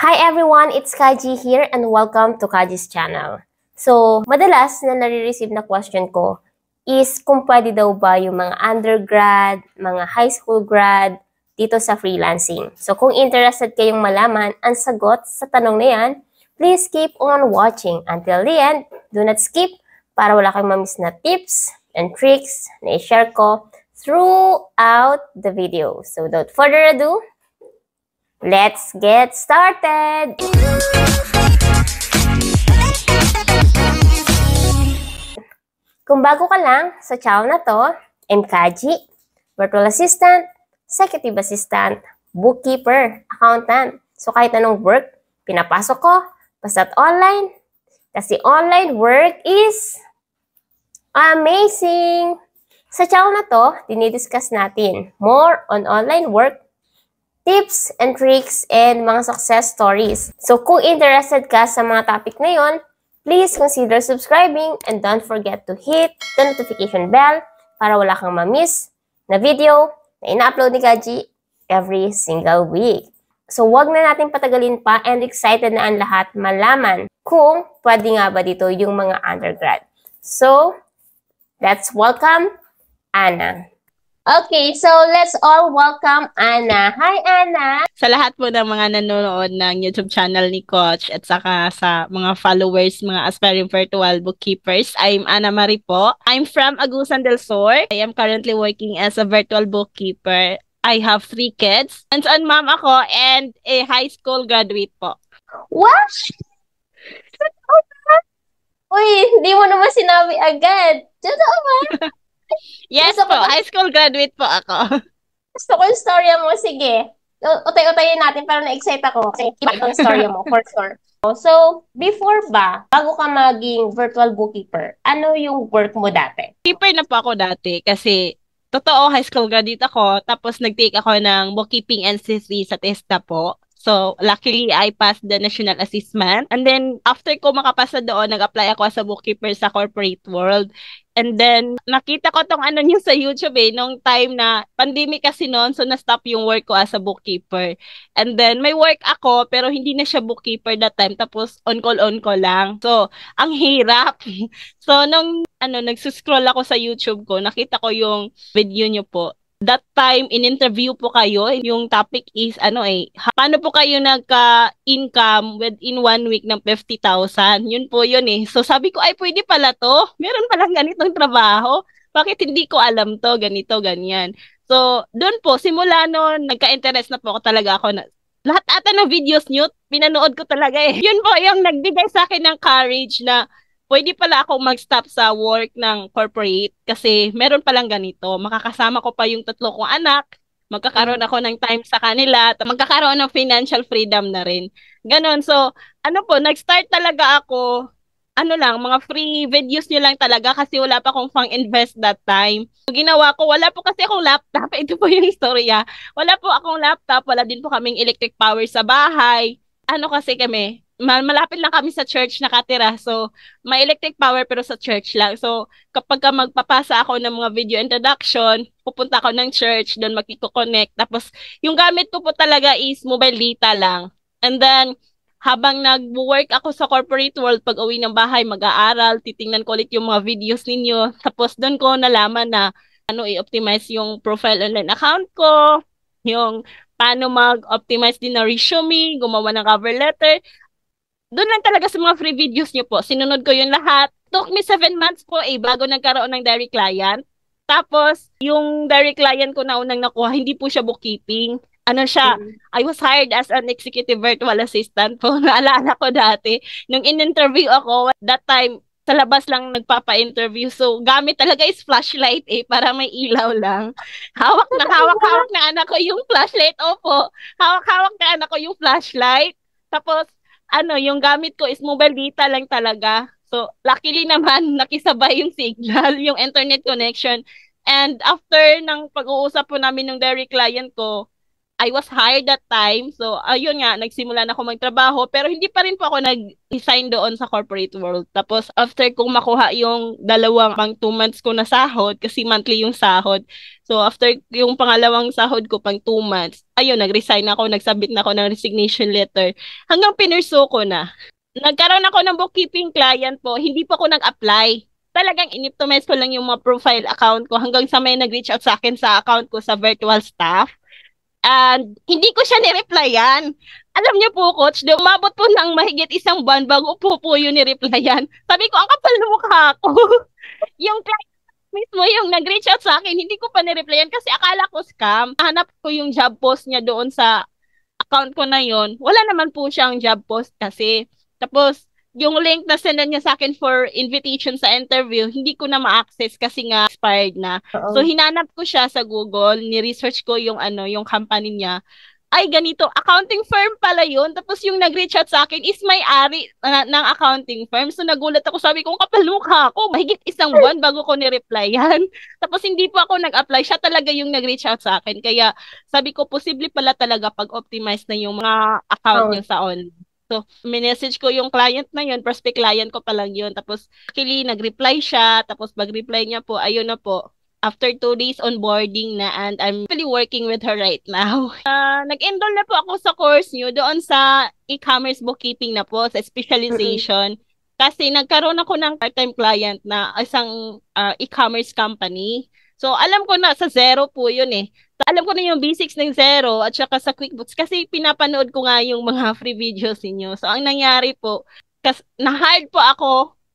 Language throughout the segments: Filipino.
Hi everyone, it's Kaji here and welcome to Kaji's channel. So, madalas na nare-receive na question ko is kung pwede daw ba yung mga undergrad, mga high school grad dito sa freelancing. So, kung interested kayong malaman ang sagot sa tanong na yan, please keep on watching until the end. Do not skip para wala kayong mamiss na tips and tricks na i-share ko throughout the video. So, without further ado, let's get started! Kung bago ka lang sa channel na to, I'm Kaji, virtual assistant, executive assistant, bookkeeper, accountant. So kahit anong work, pinapasok ko, basta't online. Kasi online work is amazing! Sa channel na to, dinidiscuss natin more on online work, tips and tricks, and mga success stories. So, kung interested ka sa mga topic na yon, please consider subscribing and don't forget to hit the notification bell para wala kang ma-miss na video na ina-upload ni Kaji every single week. So, wag na natin patagalin pa and excited na ang lahat malaman kung pwede nga ba dito yung mga undergrad. So, let's welcome Anna. Okay, so let's all welcome Anna. Hi, Anna! Sa lahat po ng mga nanonood ng YouTube channel ni Coach at saka sa mga followers, mga aspiring virtual bookkeepers, I'm Anna Marie po. I'm from Agusan del Sur. I am currently working as a virtual bookkeeper. I have 3 kids. Hands-on mom ako and a high school graduate po. What? Uy, hindi mo naman sinabi agad. Totoo ba? Yes po, high school graduate po ako. Gusto ko yung storya mo. Sige. Utay-utayin natin para na-excite ako. Kasi iba yung storya mo, for sure. So, before ba, bago ka maging virtual bookkeeper, ano yung work mo dati? Bookkeeper na po ako dati kasi totoo, high school graduate ako. Tapos nag-take ako ng bookkeeping NCC sa TESDA po. So, luckily, I passed the national assessment. And then, after ko makapasa doon, nag-apply ako as a bookkeeper sa corporate world. And then, nakita ko tong ano niyo sa YouTube nung time na pandemic kasi noon, so na-stop yung work ko as a bookkeeper. And then, may work ako, pero hindi na siya bookkeeper that time. Tapos, on call lang. So, ang hirap. So, nung nagsuscroll ako sa YouTube ko, nakita ko yung video niyo po. That time, in-interview po kayo. Yung topic is, paano po kayo nagka-income within 1 week ng 50,000? Yun po yun eh. So sabi ko, ay pwede pala to. Meron palang ganitong trabaho. Bakit hindi ko alam to? Ganito, ganyan. So, doon po, simula noon, nagka-interest na po ako talaga ako na lahat ata ng videos nyo, pinanood ko talaga eh. Yun po yung nagbigay sa akin ng courage na pwede pala ako mag-stop sa work ng corporate kasi meron palang ganito. Makakasama ko pa yung 3 kong anak, magkakaroon ako ng time sa kanila, magkakaroon ng financial freedom na rin. Ganon. So, nag-start talaga ako, mga free videos nyo lang talaga kasi wala pa akong pang-invest that time. So, ginawa ko, wala po kasi akong laptop. Ito po yung istorya. Wala po akong laptop, wala din po kaming electric power sa bahay. Kasi kami, malapit lang kami sa church nakatira. So, may electric power pero sa church lang. So, kapag magpapasa ako ng mga video introduction, pupunta ako ng church, doon magkiko-connect. Tapos, yung gamit ko po talaga is mobile data lang. And then, habang nag-work ako sa corporate world, pag uwi ng bahay, mag-aaral, titingnan ko ulit yung mga videos ninyo. Tapos, doon ko nalaman na i-optimize yung profile online account ko, yung paano mag-optimize din na resume, gumawa ng cover letter. Doon lang talaga sa mga free videos nyo po. Sinunod ko yung lahat. Took me 7 months po bago nagkaroon ng direct client. Tapos, yung direct client ko na unang nakuha, hindi po siya bookkeeping. I was hired as an executive virtual assistant po. Naalala ko dati. Nung in-interview ako, that time, sa labas lang nagpapa-interview. So, gamit talaga is flashlight para may ilaw lang. Hawak na anak ko yung flashlight. Opo, hawak na anak ko yung flashlight. Tapos, yung gamit ko is mobile data lang talaga. So, luckily naman, nakisabay yung signal, yung internet connection. And after ng pag-uusap po namin ng direct client ko, I was hired that time. So, ayun nga, nagsimula na ako magtrabaho. Pero hindi pa rin po ako nag-resign doon sa corporate world. Tapos, after kong makuha yung dalawang pang 2 months ko na sahod, kasi monthly yung sahod. So, after yung pangalawang sahod ko pang 2 months, ayun, nag-resign ako, nagsubmit na ako ng resignation letter. Hanggang pinurso ko na. Nagkaroon ako ng bookkeeping client po, hindi po ako nag-apply. Talagang inoptimize ko lang yung mga profile account ko hanggang sa may nag-reach out sa akin sa account ko sa virtual staff. And hindi ko siya ni-replyan. Alam niyo po, coach, umabot po ng mahigit 1 buwan bago po yun ni-replyan. Sabi ko, ang kapal na mukha ko. Yung client mismo yung nag-reach out sa akin, hindi ko pa ni-replyan kasi akala ko scam. Hanap ko yung job post niya doon sa account ko na yon, wala naman po siyang job post kasi. Tapos, yung link na send niya sa akin for invitation sa interview, hindi ko na ma-access kasi nga expired na. So, Oo. hinanap ko siya sa Google, ni-research ko yung yung company niya. Ay, ganito, accounting firm pala yun. Tapos yung nag-reach out sa akin is may-ari ng accounting firm. So, nagulat ako. Sabi ko, kapal mukha ako. Mahigit 1 buwan bago ko ni-replyan. Tapos, hindi po ako nag-apply. Siya talaga yung nag-reach out sa akin. Kaya, sabi ko, posible pala talaga pag-optimize na yung mga account Oo. niya sa online. So, minessage ko yung client na yun, prospect client ko pa lang yun. Tapos, actually, nag-reply siya. Tapos, pag-reply niya po, ayun na po. After 2 days onboarding na and I'm really working with her right now. Nag-enroll na po ako sa course niyo doon sa e-commerce bookkeeping na po, sa Mm-mm. specialization. Kasi nagkaroon ako ng part-time client na isang e-commerce company. So, alam ko na sa zero po yun eh. Alam ko na yung basics ng Zero at saka sa QuickBooks kasi pinapanood ko nga yung mga free videos niyo. So, ang nangyari po, na-hired po ako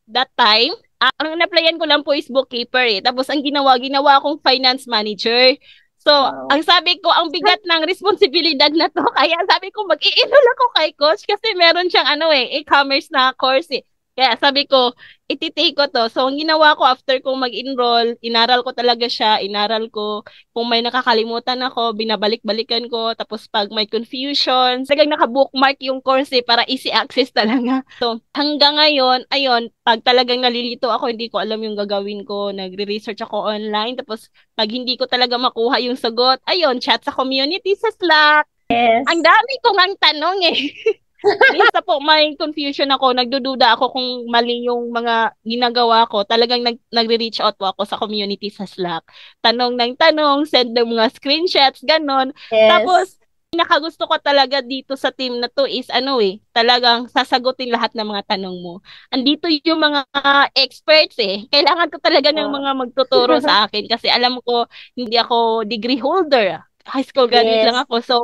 that time. Ang na-applyan ko lang po is bookkeeper eh. Tapos, ang ginawa akong finance manager. So, Wow. ang sabi ko, ang bigat ng responsibilidad na to. Kaya sabi ko, mag-i-enroll ako kay coach kasi meron siyang e-commerce na course eh. Kaya sabi ko, ititake ko to. So, ang ginawa ko after kong mag-enroll, inaral ko talaga siya, inaral ko. Kung may nakakalimutan ako, binabalik-balikan ko. Tapos pag may confusion, talagang naka-bookmark yung course eh, para easy access talaga. So, hanggang ngayon, ayun, pag talagang nalilito ako, hindi ko alam yung gagawin ko, nagre-research ako online. Tapos, pag hindi ko talaga makuha yung sagot, ayun, chat sa community sa Slack. Ang Yes. dami kong ang tanong eh. Minsan po may confusion ako, nagdududa ako kung mali yung mga ginagawa ko. Talagang nagre-reach out po ako sa community sa Slack. Tanong ng tanong, send ng mga screenshots, ganon. Yes. Tapos, pinakagusto ko talaga dito sa team na to is talagang sasagutin lahat ng mga tanong mo. Andito yung mga experts eh. Kailangan ko talaga ng Wow. mga magtuturo sa akin kasi alam ko hindi ako degree holder. High school graduate lang Yes. ako. So,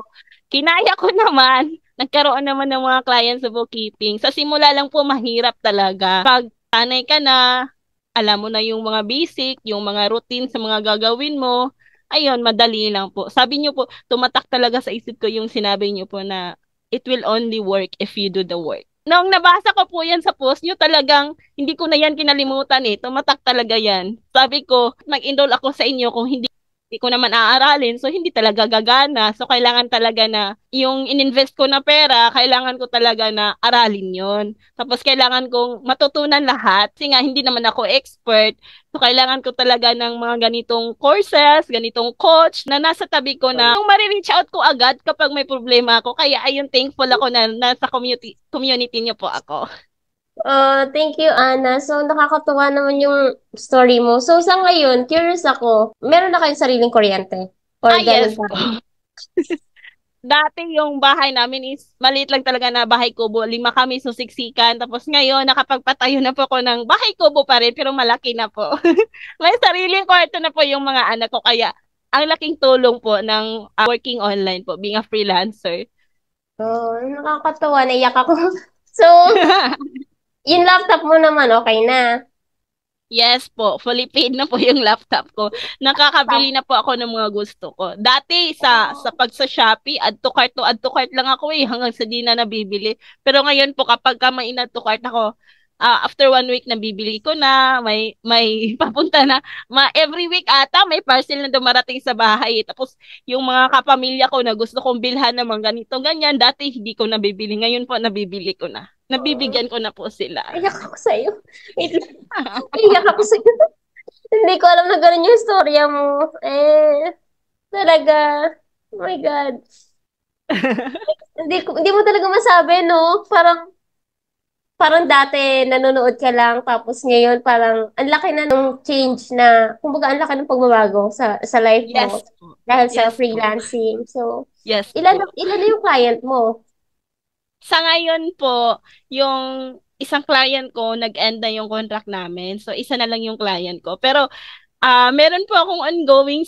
kinaya ko naman. Nagkaroon naman ng mga clients sa bookkeeping. Sa simula lang po, mahirap talaga. Pag sanay ka na, alam mo na yung mga basic, yung mga routine sa mga gagawin mo, ayun, madali lang po. Sabi niyo po, tumatak talaga sa isip ko yung sinabi niyo po na it will only work if you do the work. Nung nabasa ko po yan sa post niyo, talagang hindi ko na yan kinalimutan eh. Tumatak talaga yan. Sabi ko, mag-enroll ako sa inyo kung hindi ko naman aaralin, so hindi talaga gagana. So, kailangan talaga na yung ininvest ko na pera, kailangan ko talaga na aralin yon. Tapos, kailangan kong matutunan lahat. Kasi nga, hindi naman ako expert. So, kailangan ko talaga ng mga ganitong courses, ganitong coach na nasa tabi ko na yung marireach out ko agad kapag may problema ako. Kaya, ayun, thankful ako na nasa community niyo po ako. Thank you, Anna. So, nakakatuwa naman yung story mo. So, sa ngayon, curious ako, meron na kayong sariling kuryente? Or Ah, ganun yes pa po. rin? Dati yung bahay namin is maliit lang talaga na bahay kubo. 5 kami susiksikan. Tapos ngayon, nakapagpatayo na po ako ng bahay kubo pa rin, pero malaki na po. May sariling kwarto na po yung mga anak ko. Kaya, ang laking tulong po ng working online po, being a freelancer. Nakakatuwa. Naiyak ako. So, yung laptop mo naman, okay na. Yes po, fully paid na po yung laptop ko. Nakakabili na po ako ng mga gusto ko. Dati sa pag sa Shopee, add to cart lang ako hanggang sa di na nabibili. Pero ngayon po kapag ka may in-add to cart ako, after 1 week nabibili ko na, may papunta na. Every week ata may parcel na dumarating sa bahay. Tapos yung mga kapamilya ko na gusto kong bilhan ng mga ganito ganyan, dati hindi ko nabibili. Ngayon po nabibili ko na. Oh, Nabibigyan ko na po sila. iyak ako sa'yo. Wait lang. Iyak ako sa'yo. Hindi ko alam na ganun yung storya mo. Talaga. Oh my God. Hindi mo talaga masabi, no? Parang dati nanonood ka lang tapos ngayon parang ang laki na nung change na kumbaga ang laki ng pagbabago sa life mo Yes po. dahil sa Yes po. freelancing. So, Yes ilan po. ilan na yung client mo? Sa ngayon po, yung isang client ko, nag-end na yung contract namin. So, isa na lang yung client ko. Pero, meron po akong ongoing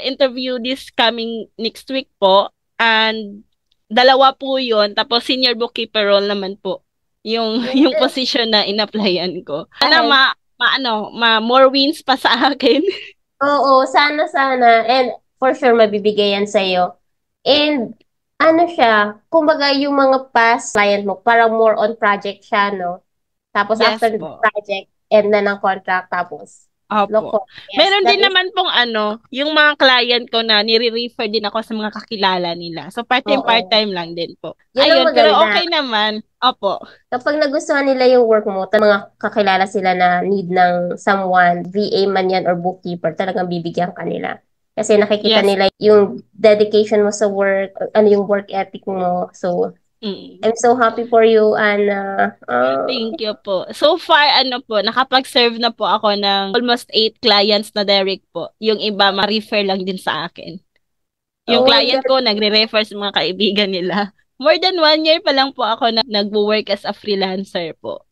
interview this coming next week po. And, dalawa po yun. Tapos, senior bookkeeper role naman po. Yung, yung Yes. position na in-applyan ko. Sana Ahead. more wins pa sa akin. Oo, sana. And for sure, mabibigay yan sa'yo. And ano siya, kumbaga yung mga past client mo, parang more on project siya, no? Tapos Yes after the po. project, end na ng contract, tapos Opo. loko. Yes, Meron that din is, naman pong yung mga client ko na nire-refer din ako sa mga kakilala nila. So, part-time, oo. part-time lang din po. Yun ang Ayun, pero maganda. okay naman. Opo. Kapag nagustuhan nila yung work mo, mga kakilala sila na need ng someone, VA man yan or bookkeeper, talagang bibigyan ka nila. Kasi nakikita Yes. nila yung dedication mo sa work, ano yung work ethic mo. So, Mm. I'm so happy for you, Anna. Thank you po. So far, nakapag-serve na po ako ng almost 8 clients na direct po. Yung iba, ma-refer lang din sa akin. Yung Oh my client God. ko, nagre-refer sa mga kaibigan nila. More than 1 year pa lang po ako na nag-work as a freelancer po.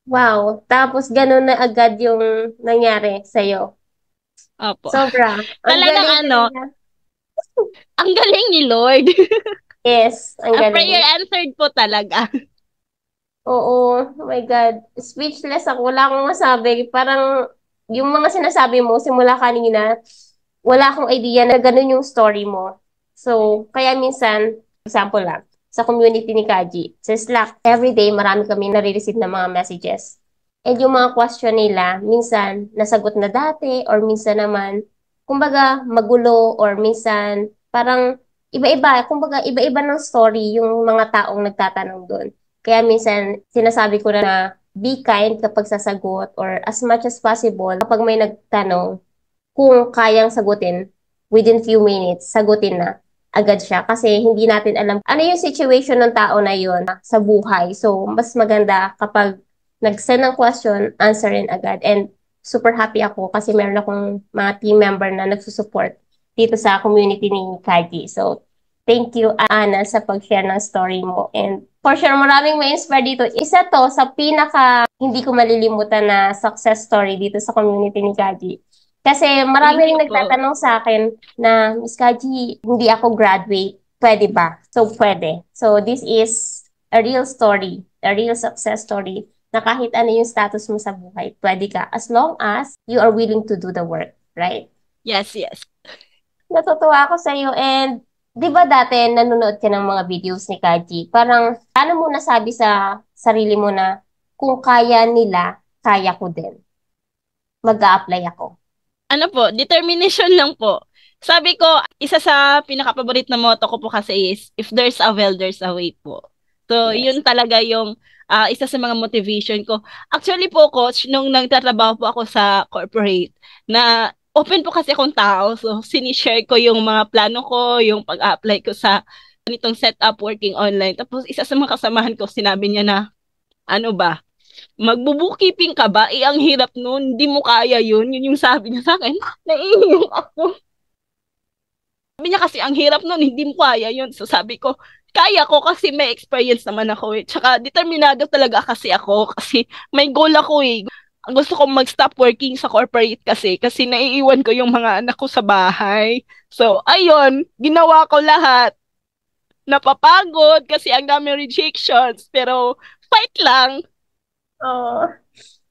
Wow. Tapos ganun na agad yung nangyari sa'yo. Opo. Sobra. Ang Talagang galing talaga. ang galing ni Lord. Yes, ang A prayer galing. answered po talaga. Oo, oh my God. Speechless ako. Wala akong masabi. Parang yung mga sinasabi mo simula kanina, wala akong idea na ganun yung story mo. So, kaya minsan, example lang, sa community ni Kaji, sa Slack, everyday marami kami nare-receive ng mga messages. And yung mga question nila, minsan nasagot na dati or minsan naman, kumbaga magulo or minsan parang iba-iba, kumbaga iba-iba ng story yung mga taong nagtatanong doon. Kaya minsan sinasabi ko na be kind kapag sasagot or as much as possible kapag may nagtanong, kung kayang sagutin within few minutes, sagutin na agad siya kasi hindi natin alam ano yung situation ng tao na yun sa buhay. So, mas maganda kapag nag-send ng question, answerin agad. And super happy ako kasi meron akong mga team member na nagsusupport dito sa community ni Kaji. So, thank you, Ana, sa pag-share ng story mo. And for sure, maraming ma-inspire dito. Isa to sa pinaka hindi ko malilimutan na success story dito sa community ni Kaji. Kasi marami Thank ring you po. nagtatanong sa akin na, Miss Kaji, hindi ako graduate. Pwede ba? So, pwede. So, this is a real story, a real success story na kahit ano yung status mo sa buhay, pwede ka as long as you are willing to do the work, right? Yes, yes. Natutuwa ako sa iyo and 'di ba dati nanonood ka ng mga videos ni Kaji? Parang paano mo nasabi sa sarili mo na kung kaya nila, kaya ko din. Mag-a-apply ako. Ano po, determination lang po. Sabi ko, isa sa pinaka-paborite na motto ko po kasi is, if there's a will, there's a way po. So, Yes. yun talaga yung isa sa mga motivation ko. Actually po, coach, nung nagtatrabaho po ako sa corporate, na open po kasi akong tao. So, sinishare ko yung mga plano ko, yung pag-apply ko sa ganitong setup working online. Tapos, isa sa mga kasamahan ko, sinabi niya na, ano ba, magbubookkeeping ka ba? Eh, ang hirap nun. Hindi mo kaya yun. Yun yung sabi niya sa akin. Naiiyak ako. Sabi niya kasi, ang hirap nun. Hindi mo kaya yun. So, sabi ko, kaya ko kasi may experience naman ako eh. Tsaka, determinado talaga kasi ako. Kasi, may goal ako eh. Gusto kong mag-stop working sa corporate kasi naiiwan ko yung mga anak ko sa bahay. So, ayun, ginawa ko lahat. Napapagod kasi ang dami rejections. Pero, fight lang. Oo.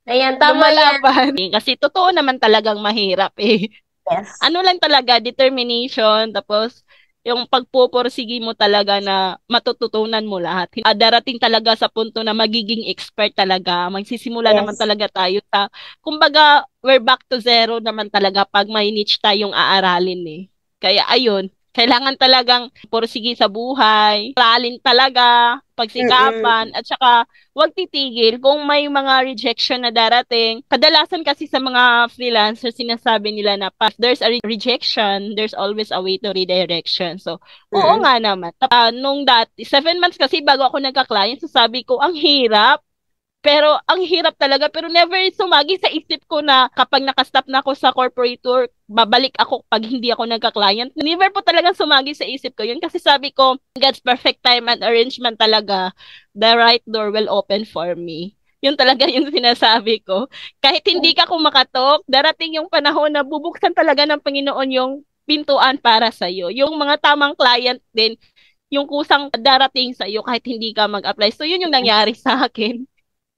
Ayan, tama yan. Lumalaban. Kasi totoo naman talagang mahirap eh. Yes. Ano lang talaga, determination, tapos yung pagpupursigi mo talaga na matututunan mo lahat. Darating talaga sa punto na magiging expert talaga. Magsisimula naman Yes. talaga tayo sa, kumbaga, we're back to zero naman talaga pag may niche tayong aaralin eh. Kaya ayun, Kailangan talagang pursige sa buhay, aralin talaga, pagsikapan, Mm-mm. at saka huwag titigil kung may mga rejection na darating. Kadalasan kasi sa mga freelancers, sinasabi nila na pag there's a rejection, there's always a way to redirection. So, oo Mm-mm. nga naman. Nung dati, 7 months kasi bago ako nagka-client, so sabi ko, ang hirap. Pero ang hirap talaga, pero never sumagi sa isip ko na kapag nakastop na ako sa corporate work, babalik ako pag hindi ako nagka-client. Never po talaga sumagi sa isip ko yun kasi sabi ko, God's perfect time and arrangement talaga, the right door will open for me. Yun talaga yung sinasabi ko. Kahit hindi ka kumakatok, darating yung panahon na bubuksan talaga ng Panginoon yung pintuan para sa'yo. Yung mga tamang client din, yung kusang darating sa'yo kahit hindi ka mag-apply. So yun yung nangyari sa akin.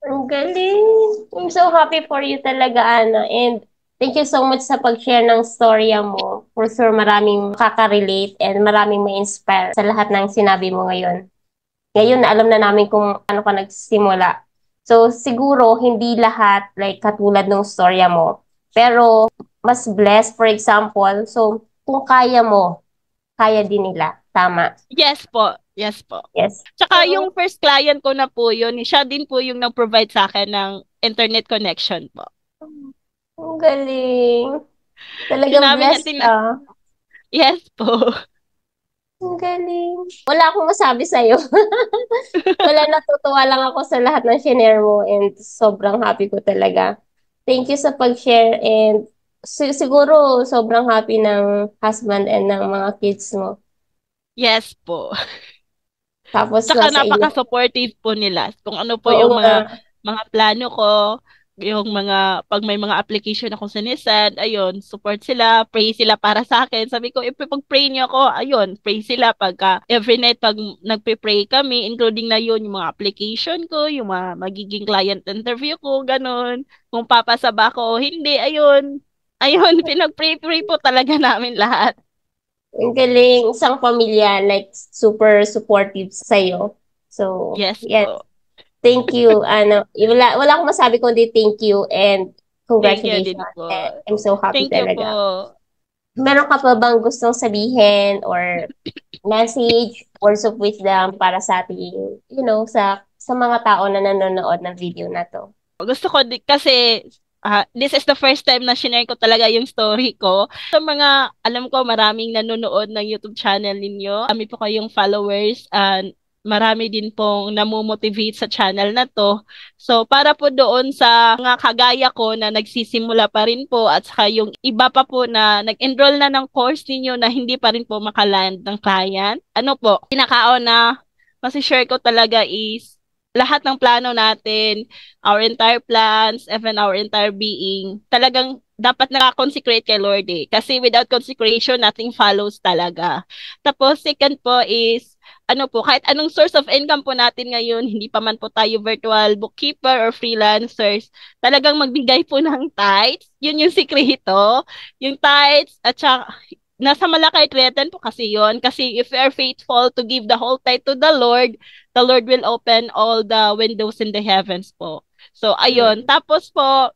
Ang galing. I'm so happy for you talaga, Ana. And thank you so much sa pag-share ng storya mo. For sure, maraming makaka-relate and maraming ma-inspire sa lahat ng sinabi mo ngayon. Ngayon, na alam na namin kung ano ka nagsimula. So, siguro, hindi lahat like katulad ng storya mo. Pero, mas blessed, for example. So, kung kaya mo, kaya din nila. Tama. Yes po. Yes po. Yes. Tsaka yung first client ko na po yun, siya din po yung nag-provide sa akin ng internet connection po. Ang galing. Talagang Sinabi niya, blessed ka. yes po. Ang galing. Wala akong masabi sa'yo. Wala, natutuwa lang ako sa lahat ng shinare mo and sobrang happy ko talaga. Thank you sa pag-share and siguro sobrang happy ng husband and ng mga kids mo. Yes po. Tapos Tsaka nasa inyo. napaka-supportive po nila. Kung ano po Oo yung nga. mga plano ko, yung mga, pag may mga application akong sinisend, ayun, support sila, pray sila para sa akin. Sabi ko, if pag-pray niyo ako, ayun, pray sila pagka every night pag nagpe-pray kami, including na yun, yung mga application ko, yung mga magiging client interview ko, ganun. Kung papasa ba ako, hindi, ayun. Ayun, pinag-pray-pray po talaga namin lahat. Ang galing. Isang pamilya like super supportive sa'yo. So, Yes yes. po. Thank you. Ano, wala akong masabi kundi thank you and Thank you din congratulations. po. And I'm so happy Thank you po. talaga. Meron ka pa bang gustong sabihin or message, words of wisdom para sa ating, sa mga tao na nanonood ng video na to? Gusto ko kasi this is the first time na shinare ko talaga yung story ko. Sa mga, alam ko maraming nanonood ng YouTube channel ninyo. Kami po kayong followers and marami din pong namomotivate sa channel na to. So, para po doon sa mga kagaya ko na nagsisimula pa rin po at saka yung iba pa po na nag-enroll na ng course ninyo na hindi pa rin po makaland ng client. Ano po, pinakaon na share ko talaga is lahat ng plano natin, our entire plans, even our entire being, talagang dapat naka-consecrate kay Lord eh. Kasi without consecration, nothing follows talaga. Tapos, second po is, ano po, kahit anong source of income po natin ngayon, hindi pa man po tayo virtual bookkeeper or freelancers, talagang magbigay po ng tithes. Yun yung sikreto. Yung tithes, at saka, nasa Malakay 3:10 po kasi yon. Kasi if we are faithful to give the whole tithe to the Lord will open all the windows in the heavens po. So, ayun. Mm. Tapos po,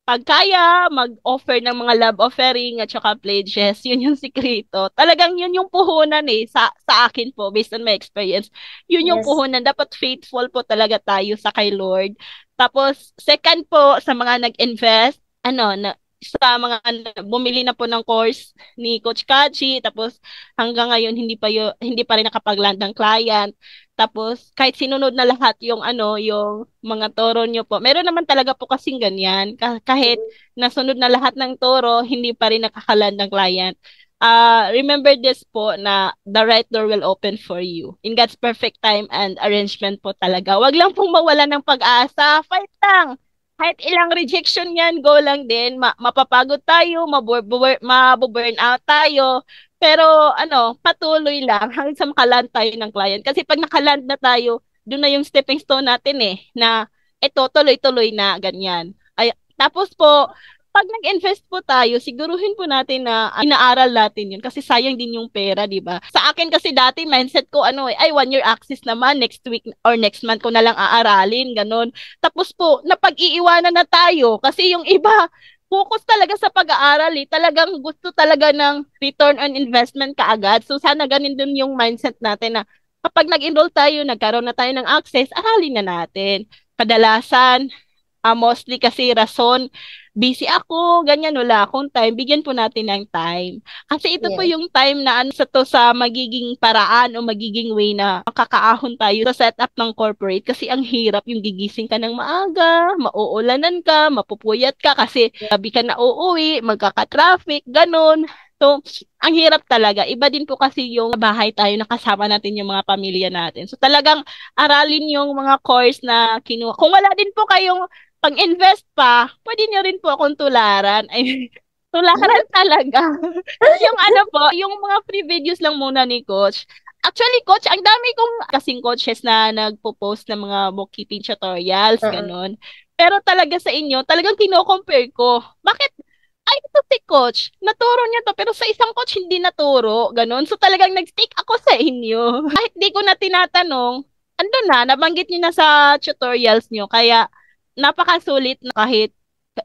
pag kaya, mag-offer ng mga love offering at saka pledges, yun yung sikreto. Talagang yun yung puhunan eh, sa akin po, based on my experience. Yun yung Yes. puhunan. Dapat faithful po talaga tayo sa kay Lord. Tapos, second po, sa mga nag-invest, sa mga bumili na po ng course ni Coach Kaji, tapos hanggang ngayon hindi pa rin nakapag-land ng client. Tapos kahit sinunod na lahat yung mga toro nyo po. Meron naman talaga po kasing ganyan. Kahit nasunod na lahat ng toro, hindi pa rin nakakaland ng client. Remember this po na the right door will open for you. In God's perfect time and arrangement po talaga. Wag lang pong mawala ng pag-asa. Fight lang. Kahit ilang rejection yan, go lang din. Mapapagod tayo, mabuburn out tayo. Pero patuloy lang hanggang sa makaland tayo ng client. Kasi pag nakaland na tayo, doon na yung stepping stone natin eh, na ito, tuloy-tuloy na, ganyan. Tapos po, pag nag-invest po tayo, siguruhin po natin na inaaral natin yun kasi sayang din yung pera, di ba? Sa akin kasi dati, mindset ko, 1 year access naman, next week or next month ko na lang aaralin, ganun. Tapos po, napag-iiwanan na tayo kasi yung iba, focus talaga sa pag-aaral eh. Talagang gusto talaga ng return on investment kaagad. So sana ganun din yung mindset natin na kapag nag-enroll tayo, nagkaroon na tayo ng access, aralin na natin. Kadalasan, mostly kasi rason, busy ako, ganyan, wala akong time, bigyan po natin ng time. Kasi ito po Yes. yung time na ano sa to sa magiging paraan o magiging way na makakaahon tayo sa setup ng corporate kasi ang hirap yung gigising ka ng maaga, mauulanan ka, mapupuyat ka kasi gabi ka na uuwi, magkaka-traffic, ganun. So, ang hirap talaga. Iba din po kasi yung bahay tayo nakasama natin yung mga pamilya natin. So, talagang aralin yung mga course na kinuha. Kung wala din po kayong pang-invest pa, pwede nyo rin po akong tularan. Ay, tularan talaga. Yung ano po, yung mga free videos lang muna ni Coach. Actually, Coach, ang dami kong kasing coaches na nagpo-post ng mga bookkeeping tutorials, Uh-uh. ganun. Pero talaga sa inyo, talagang kino-compare ko. Bakit? Ay, ito si Coach. Naturo niya to, pero sa isang coach hindi naturo. Ganun. So talagang nag-stick ako sa inyo. Kahit di ko na tinatanong, ando na, nabanggit niyo na sa tutorials niyo. Kaya, napakasulit na kahit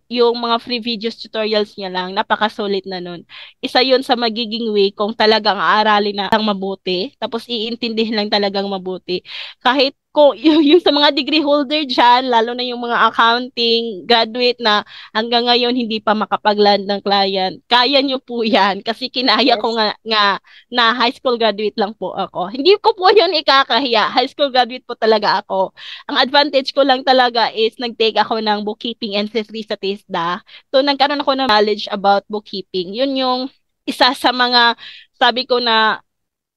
yung mga free videos tutorials niya lang, napakasulit na nun. Isa yun sa magiging way kung talagang aaralin na ang mabuti, tapos iintindihin lang talagang mabuti. Kahit kung yung sa mga degree holder dyan, lalo na yung mga accounting graduate na hanggang ngayon hindi pa makapag-land ng client, kaya nyo po yan kasi kinaya ko Yes. nga na high school graduate lang po ako. Hindi ko po yun ikakahiya. High school graduate po talaga ako. Ang advantage ko lang talaga is nag-take ako ng bookkeeping NC3 sa TISDA. So, nagkaroon ako ng knowledge about bookkeeping. Yun yung isa sa mga sabi ko na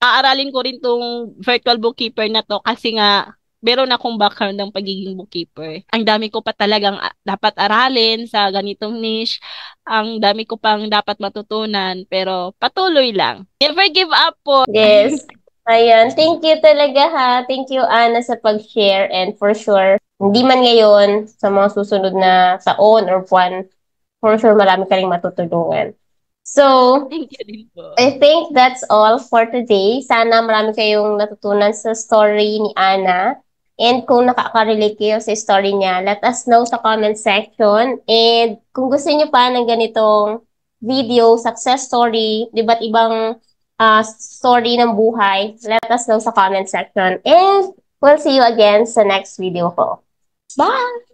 aaralin ko rin tong virtual bookkeeper na to kasi nga meron akong background ng pagiging bookkeeper. Ang dami ko pa talagang dapat aralin sa ganitong niche. Ang dami ko pang dapat matutunan pero patuloy lang. Never give up po. Yes. Ayan. Thank you talaga ha. Thank you, Ana, sa pag-share. And for sure, hindi man ngayon, sa mga susunod na taon or buwan, for sure marami ka rin matutulungan. So, Thank you din po. I think that's all for today. Sana marami kayong natutunan sa story ni Ana. And kung nakaka-relate kayo sa story niya, let us know sa comment section. And kung gusto niyo pa ng ganitong video, success story, iba't ibang story ng buhay, let us know sa comment section. And we'll see you again sa next video ko. Bye!